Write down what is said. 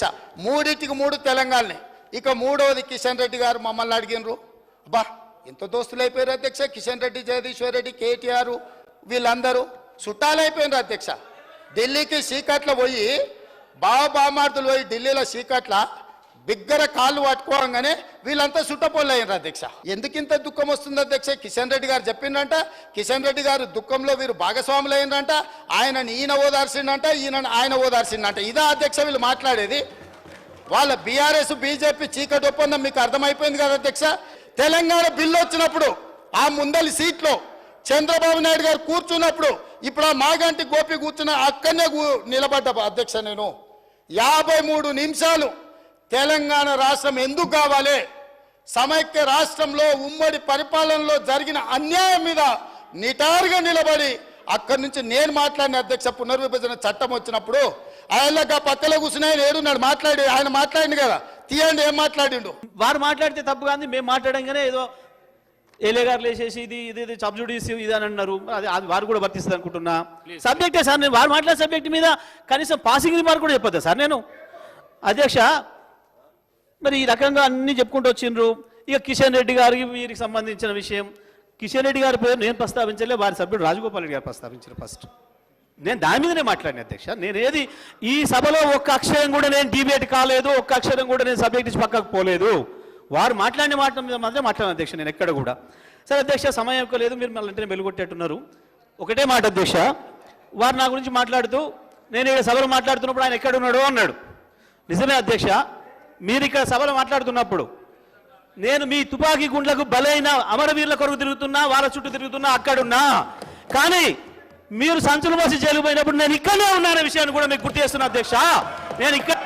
అధ్యక్ష. మూడింటికి మూడు తెలంగాణనే. ఇక మూడవది కిషన్ రెడ్డి గారు మమ్మల్ని అడిగినరు. అబ్బా ఎంత దోస్తులు అయిపోయారు అధ్యక్ష. కిషన్ రెడ్డి, జగదీశ్వర్ రెడ్డి, కేటీఆర్ వీళ్ళందరూ చుట్టాలు అయిపోయినారు అధ్యక్ష. ఢిల్లీకి సీకట్ల పోయి బామార్దులు పోయి ఢిల్లీలో సీకట్ల బిగ్గర కాళ్ళు పట్టుకోగానే వీళ్ళంతా సుట్టపోళ్ళు అయినారు అధ్యక్ష. ఎందుకింత దుఃఖం వస్తుంది అధ్యక్ష? కిషన్ రెడ్డి గారు చెప్పిండంట. కిషన్ రెడ్డి గారు దుఃఖంలో వీరు భాగస్వాములు అయినంట. ఆయనని ఈయన ఓదార్చిండంట, ఆయన ఓదార్చిండంట. ఇదా అధ్యక్ష వీళ్ళు మాట్లాడేది? వాళ్ళ బీఆర్ఎస్ బీజేపీ చీకటి ఒప్పందం మీకు అర్థమైపోయింది కదా అధ్యక్ష. తెలంగాణ బిల్లు వచ్చినప్పుడు ఆ ముందలి సీట్లో చంద్రబాబు నాయుడు గారు కూర్చున్నప్పుడు ఇప్పుడు ఆ మాగంటి గోపి కూర్చున్న అక్కడనే నిలబడ్డ అధ్యక్ష. నేను 53 నిమిషాలు తెలంగాణ రాష్ట్రం ఎందుకు కావాలి, సమైక్య రాష్ట్రంలో ఉమ్మడి పరిపాలనలో జరిగిన అన్యాయం మీద నిటారుగా నిలబడి అక్కడి నుంచి నేను మాట్లాడిన అధ్యక్ష. పునర్విభజన చట్టం వచ్చినప్పుడు ఆయనగా పక్కలో కూర్చుని ఆయన ఏడున్నాడు ఆయన మాట్లాడిండు కదా, తీయండి ఏం మాట్లాడిండు. వారు మాట్లాడితే తప్పు కానీ మేము మాట్లాడంగానే ఏదో ఏలే గారు లేచేసి ఇది ఇది సబ్జుడిస్ ఇది అని అన్నారు. అది వారు కూడా వర్తిస్తుంది అనుకుంటున్నా. సబ్జెక్టే సార్, నేను వారు మాట్లాడే సబ్జెక్ట్ మీద కనీసం పాసింగ్ రిమార్క్ కూడా చెప్పొద్దా సార్ నేను? అధ్యక్ష మరి ఈ రకంగా అన్ని చెప్పుకుంటూ వచ్చిండ్రు. ఇక కిషన్ రెడ్డి గారికి వీరికి సంబంధించిన విషయం, కిషన్ రెడ్డి గారి పేరు నేను ప్రస్తావించలే, వారి సభ్యుడు రాజగోపాల్ రెడ్డి గారు ప్రస్తావించారు ఫస్ట్. నేను దాని మీదనే మాట్లాడిన అధ్యక్ష. నేను ఏది ఈ సభలో ఒక్క అక్షరం కూడా నేను డిబేట్ కాలేదు, ఒక్క అక్షరం కూడా నేను సబ్జెక్ట్ ఇచ్చి పక్కకు పోలేదు. వారు మాట్లాడిన మాట మీద మాత్రం మాట్లాడిన అధ్యక్ష నేను ఎక్కడ కూడా. సరే అధ్యక్ష, సమయం ఎక్కువ లేదు, మీరు మళ్ళీ వెంటనే వెలుగొట్టేట్టున్నారు. ఒకటే మాట అధ్యక్ష, వారు నా గురించి మాట్లాడుతూ నేను ఇక్కడ సభలో మాట్లాడుతున్నప్పుడు ఆయన ఎక్కడున్నాడు అన్నాడు. నిజమే అధ్యక్ష, మీరు ఇక్కడ సభలో మాట్లాడుతున్నప్పుడు నేను మీ తుపాకీ గుండ్లకు బలైన అమరవీరుల కొరకు తిరుగుతున్నా, వాళ్ళ చుట్టూ తిరుగుతున్నా, అక్కడున్నా. కానీ మీరు సంచులు మోసి జైలు పోయినప్పుడు నేను ఇక్కడనే ఉన్నానే విషయాన్ని కూడా మీకు గుర్తు చేస్తున్నా అధ్యక్ష. నేను ఇక్కడ